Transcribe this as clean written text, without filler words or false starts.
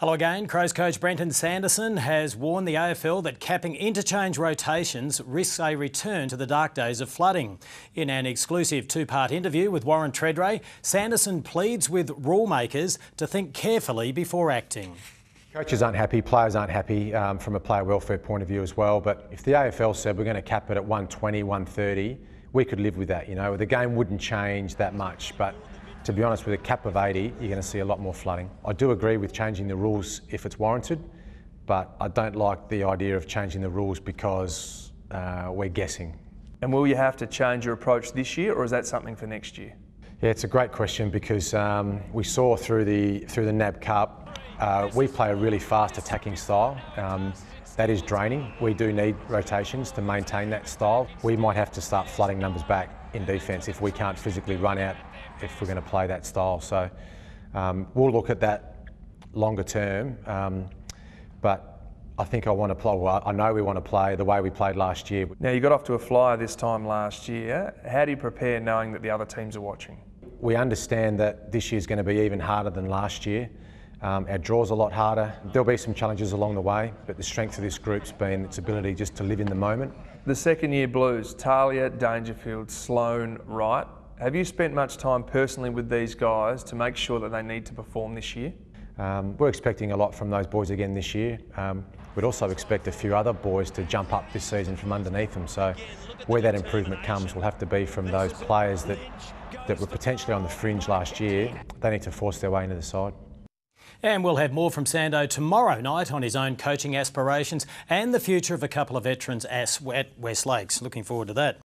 Hello again. Crows coach Brenton Sanderson has warned the AFL that capping interchange rotations risks a return to the dark days of flooding. In an exclusive two-part interview with Warren Tredrea, Sanderson pleads with rule makers to think carefully before acting. Coaches aren't happy, players aren't happy from a player welfare point of view as well, but if the AFL said we're going to cap it at 120, 130, we could live with that. You know, the game wouldn't change that much, but to be honest, with a cap of 80, you're going to see a lot more flooding. I do agree with changing the rules if it's warranted, but I don't like the idea of changing the rules because we're guessing. And will you have to change your approach this year, or is that something for next year? Yeah, it's a great question because we saw through the NAB Cup, we play a really fast attacking style. That is draining. We do need rotations to maintain that style. We might have to start flooding numbers back in defence if we can't physically run out if we're going to play that style. So we'll look at that longer term, but I think I want to play, well, I know we want to play the way we played last year. Now, you got off to a flyer this time last year. How do you prepare knowing that the other teams are watching? We understand that this year's going to be even harder than last year. Our draw's a lot harder. There'll be some challenges along the way, but the strength of this group's been its ability just to live in the moment. The second year Blues, Talia, Dangerfield, Sloan, Wright. Have you spent much time personally with these guys to make sure that they need to perform this year? We're expecting a lot from those boys again this year. We'd also expect a few other boys to jump up this season from underneath them. So where that improvement comes will have to be from those players that were potentially on the fringe last year. They need to force their way into the side. And we'll have more from Sando tomorrow night on his own coaching aspirations and the future of a couple of veterans at West Lakes. Looking forward to that.